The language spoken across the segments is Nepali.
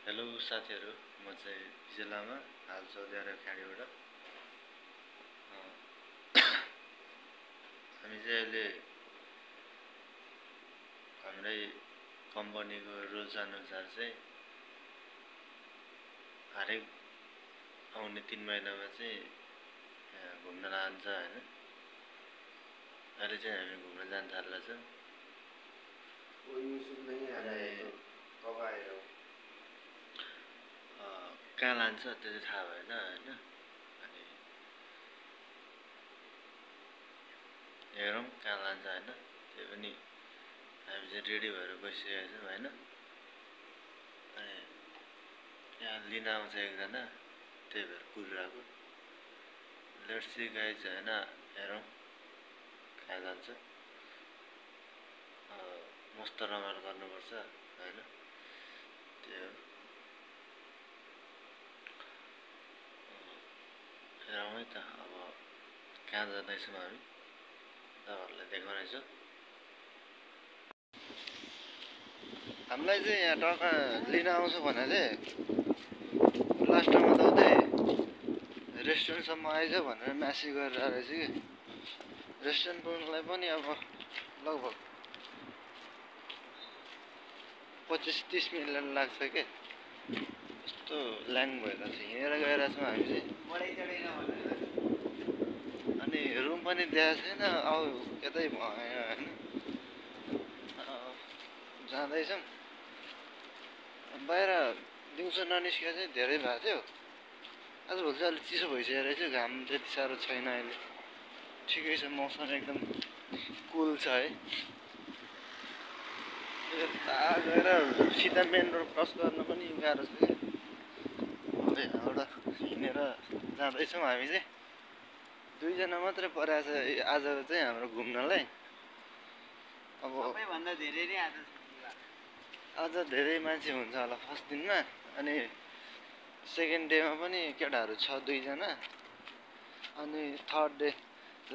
हेलो साथीहरु, म चाहिँ जिल्लामा हाल साउदी अरब खाडीबाट हामी चाहिँ अहिले हाम्रै कम्पनीको रुल्स अनुसार चाहिँ हरेक आउने 3 महिनामा चाहिँ घुम्न लान्छ हैन। अहिले चाहिँ हामी घुम्न जान थाल्ला छौं। कहाँ लान्छ त्यो चाहिँ थाहा भएन हैन। अनि हेरौँ कहाँ लान्छ हैन। त्यही पनि हामी चाहिँ रेडी भएर बसिरहेका छौं हैन। अनि यहाँ लिन आउँछ एकजना, त्यही भएर कुरिरहेको। लेट्स सी गाइज हैन, हेरौँ कहाँ जान्छ। मस्त रमाइलो गर्नुपर्छ हैन। त्यही हो। हेरौँ है त, अब कहाँ जाँदैछौँ हामी तपाईहरुलाई देखाउनेछु। हामीलाई चाहिँ यहाँ टक्क लिन आउँछ भने लास्ट टाइममा त उतै रेस्टुरेन्टसम्म आइज भनेर म्यासेज गरेर रहेछ कि। रेस्टुरेन्ट पुग्नलाई पनि अब लगभग 25-30 मिनट लाग्छ के। यस्तो ल्याङ भइरहेछ, हिँडेर गइरहेको छौँ हामी चाहिँ। अनि रुम पनि दिएको छैन, अब यतै भयो हैन। जाँदैछौँ। बाहिर दिउँसो ननिस्केको चाहिँ धेरै भएको थियो। आजभोलि चाहिँ अलिक चिसो भइसकेको रहेछ, घाम त्यति साह्रो छैन अहिले। ठिकै छ, मौसम एकदम कुल छ है। यता गएर सिधा मेन रोड क्रस गर्न पनि गाह्रो छ कि। अब यहाँबाट हिँडेर जाँदैछौँ हामी चाहिँ। 2 जना मात्रै परेको छ आज चाहिँ हाम्रो घुम्नलाई। अब सबैभन्दा धेरै नै आज धेरै मान्छे हुन्छ होला फर्स्ट दिनमा। अनि सेकेन्ड डेमा पनि केटाहरू छ 2 जना। अनि थर्ड डे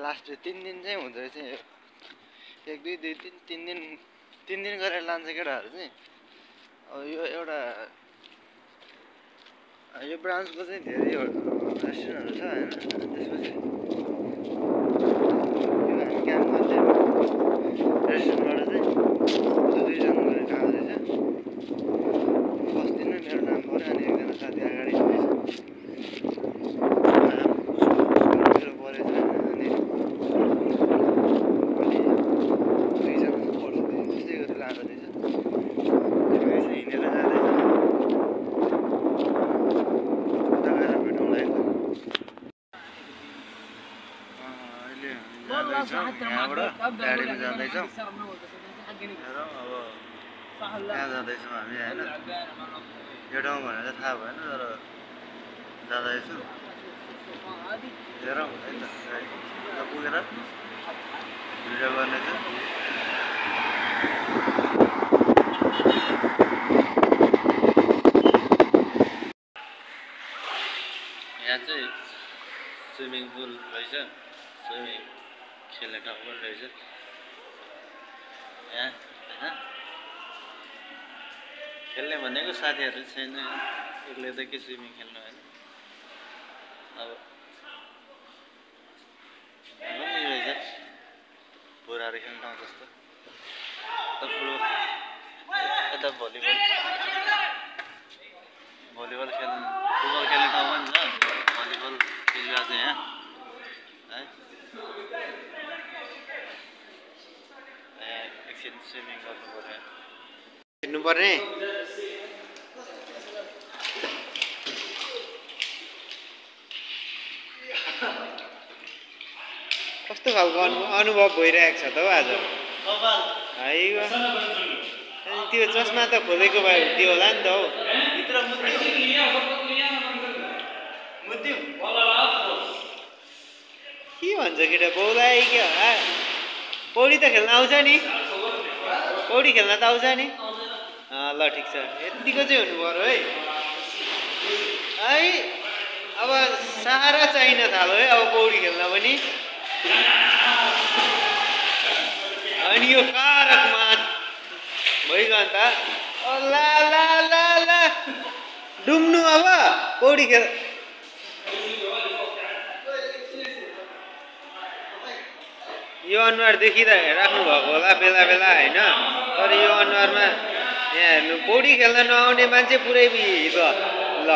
लास्ट डे 3 दिन चाहिँ हुँदै चाहिँ 1 2 2 3 3 दिन गरेर लान्छ केटाहरू चाहिँ। अब यो एउटा यो ब्रान्चको चाहिँ धेरै रेस्टुरेन्टहरू छ हैन। त्यसपछि यो हामी काम गर्ने रेस्टुरेन्टबाट चाहिँ 2 जना गरेर आउँदैछ। फर्स्ट दिनमै मेरो नाम पऱ्यो, अनि एकजना साथी अगाडि हुँदैछ। मेरो परेछ अनि 2 जना चाहिँ पर्छ, त्यस्तै गरी लाँदो रहेछ। हिँडेर जाँदैछ। उता गएर भेटौँला है त। अहिले हामी जाँदैछौँ यहाँबाट गाडीमा जाँदैछौँ। हेरौँ अब कहाँ जाँदैछौँ हामी हैन। यो ठाउँ भनेर चाहिँ थाहा भएन, तर जाँदैछु। हेरौँ है त, उता पुगेर भिडियो गर्नेछु। यहाँ चाहिँ स्विमिङ पुल रहेछ, स्विमिङ खेल्ने ठाउँ पनि रहेछ यहाँ हैन। खेल्ने भनेको साथीहरू छैन, एक्लै त के स्विमिङ खेल्नु हैन। अब पनि रहेछ बुढाहरू खेल्ने ठाउँ जस्तो। यता भलिबल खेल्ने, फुटबल खेल्ने ठाउँ पनि छ। भलिबल खेलिरहेको छ यहाँ है। एकछिन स्विमिङ गर्नु पर्यो, हिँड्नु पर्ने। कस्तो खालको अनुभव भइरहेको छ त हौ आज। त्यो चस्मा त खोलेको भए हुन्थ्यो होला नि त हौ। के भन्छ केटा, बौलाइ क्या। पौडी त खेल्न आउँछ नि, पौडी खेल्न त आउँछ नि। ल ठिक छ, यतिको चाहिँ हुनु पर्यो है। अब सहारा चाहिन थाल्यो है अब पौडी खेल्न पनि। अनि यो कारकमा भइगयो अन्त। ला ला ला ला डुम्नु अब पौडी खेल यो अनुहार राख्नु भएको होला बेला बेला होइन तर यो अनुहारमा यहाँ हेर्नु पौडी खेल्न नआउने मान्छे पुरै ल ल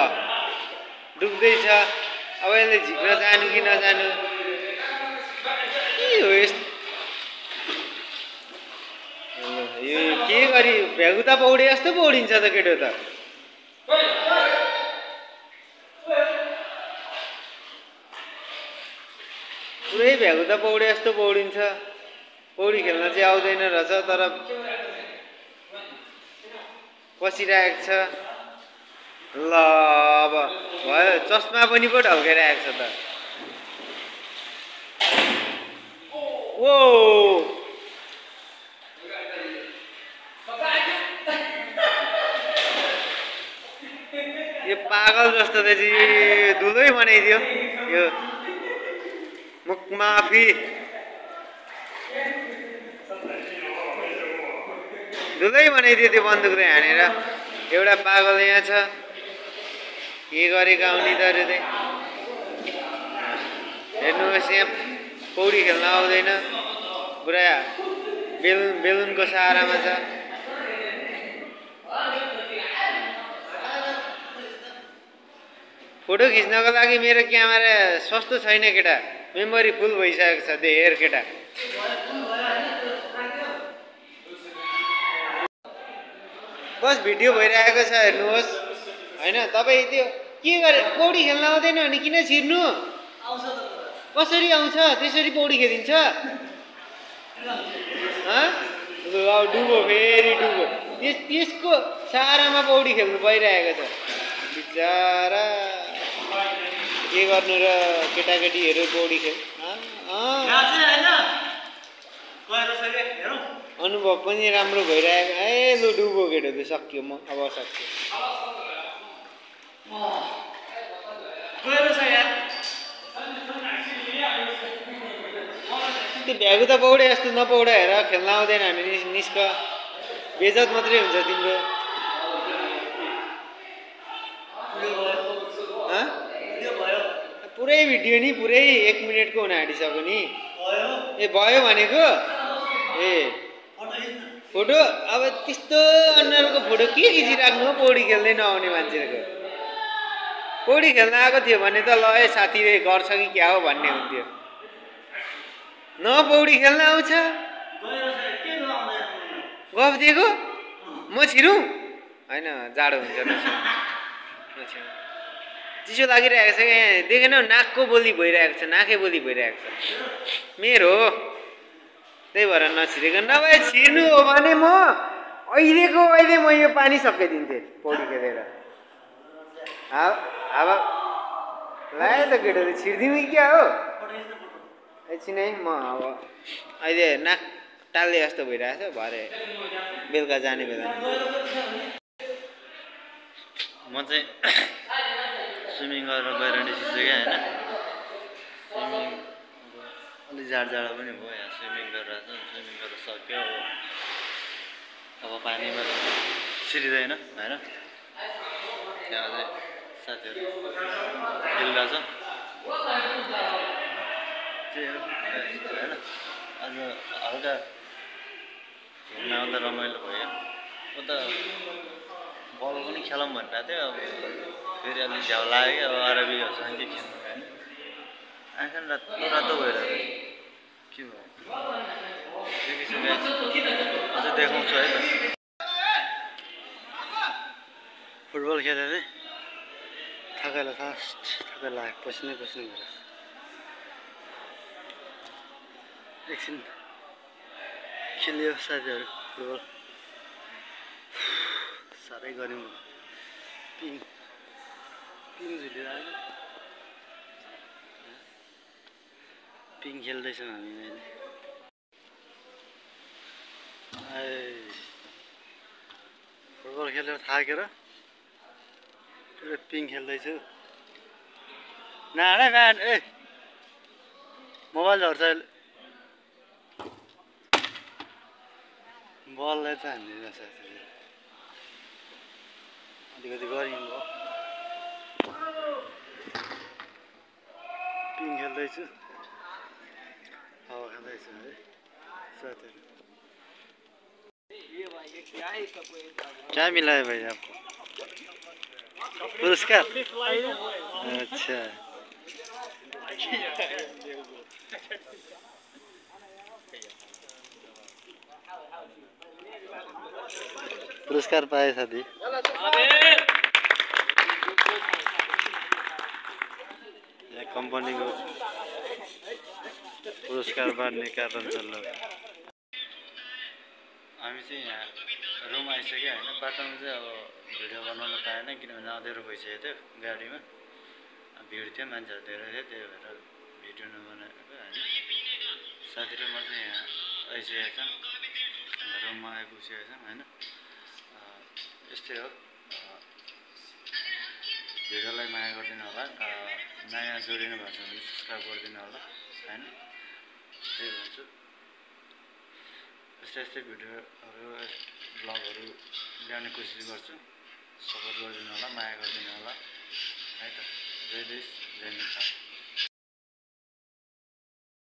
डुब्दैछ अब यसले झिक्न जानु कि नजानु के हो यस्तो यो के गरी भ्यागुता पौडे जस्तो पौडिन्छ त केटो त पुरै भ्यागुता पौडे जस्तो पौडिन्छ पौडी खेल्न चाहिँ आउँदैन रहेछ तर पसिरहेको छ ल अब भयो चस्मा पनि पो ढल्काइरहेको छ त ओ यो पागल जस्तो त चाहिँ धुलै बनाइदियो यो मुखमाफी धुलै बनाइदियो त्यो बन्दुकले हानेर एउटा पागल यहाँ छ के गरेको आउने त अरे त्यही हेर्नुहोस् यहाँ पौडी खेल्न आउँदैन पुरा बेलुनको सहारामा छ फोटो खिच्नको लागि मेरो क्यामेरा सस्तो छैन केटा मेमोरी फुल भइसकेको छ त्यो हेर केटा बस भिडियो भइरहेको छ हेर्नुहोस् होइन तपाईँ त्यो के गरे पौडी खेल्न आउँदैन भने किन छिर्नु कसरी आउँछ त्यसरी पौडी खेलिन्छ डुबो फेरि डुबो त्यसको सहारामा पौडी खेल्नु पाइरहेको छ बिचरा के गर्नु र केटाकेटीहरू पौडी खेल अनुभव पनि राम्रो भइरहेको ए लु डुबो केटो त सक्यो म अब सक्यो त्यो भ्यागु त पौडे जस्तो नपौडा हेर खेल्न आउँदैन भने निस्क बेजत मात्रै हुन्छ तिम्रो पुरै भिडियो नि पुरै 1 मिनेटको हुन आँटिसक्यो नि ए भयो भनेको ए फोटो अब त्यस्तो अनुहारको फोटो के खिचिराख्नु हो पौडी खेल्दै नआउने मान्छेको पौडी खेल्न आएको थियो भने त ल है साथीले गर्छ कि क्या हो भन्ने हुन्थ्यो न पौडी खेल्न आउँछ गफ दिएको म छिरौँ होइन जाडो हुन्छ चिसो लागिरहेको छ यहाँ देखेन नाकको बोली भइरहेको छ नाकै बोली भइरहेको छ मेरो त्यही भएर नछिरेको नभए छिर्नु हो भने म अहिले म यो पानी सकाइदिन्थेँ पौडी खेलेर हावा लाग्यो त केटो छिर्दिउँ क्या हो एकछिन है म अब अहिले नाक टाल्ले जस्तो भइरहेको छ भरे बेलुका जाने बेला म चाहिँ स्विमिङ गरेर बाहिर निस्किन्छु क्या होइन स्विमिङ अलिक जाडो पनि भयो यहाँ स्विमिङ गरेर स्विमिङ गरेर सक्यो अब पानीमा छिरिँदैन होइन त्यहाँ चाहिँ साथीहरू खेलिरहेछ त्यही हो होइन आज हल्का घुम्न आउँदा रमाइलो भयो उता बल पनि खेलौँ भनिरहेको थियो अब फेरि अलिक झ्याउ लाग्यो अब अरबीहरूसँग के खेल्नु होइन आँखा रातो रातो भइरहेको के भयो अझै देखाउँछु है त फुटबल खेलेर थकाइ लाग्यो पसिनै भएर एकछिन खेल्यो साथीहरू फुटबल साह्रै गऱ्यौँ पिङ झुलिरहेको पिङ खेल्दैछौँ हामी अहिले फुटबल खेलेर थाकेर पिङ खेल्दैछु नाडै म्यान ए मोबाइल झर्छ अहिले बललाई त हान्दिनँ साथीले अलिकति गरिदिनु भयो खेल्दैछु हावा खाँदैछु है साथीहरू क्या मिला है भाई आपको पुरस्कार अच्छा पुरस्कार पाए साथी कंपनी को पुरस्कार बाँड्ने कारण चल्छ हामी चाहिँ यहाँ रुम आइसक्यो हैन बाटोमा चाहिँ अब भिडियो बनाउन पाएन किनभने अँध्यारो भइसकेको थियो गाडीमा भिड थियो मान्छेहरू धेरै थियो त्यही भएर भिडियो नबनाएको हैन साथी र म चाहिँ यहाँ आइसकेका छौँ रुममा आइपुगेका छौँ हैन यस्तै हो भिडियोलाई माया गरिदिनु होला नयाँ जोडिनु भएको छ भने सब्स्क्राइब गरिदिनु होला हैन त्यही भन्छु यस्तै भिडियोहरू ब्लगहरू ल्याउने कोसिस गर्छु सपोर्ट गरिदिनु होला माया गरिदिनु होला है त जय देश जय नेपाल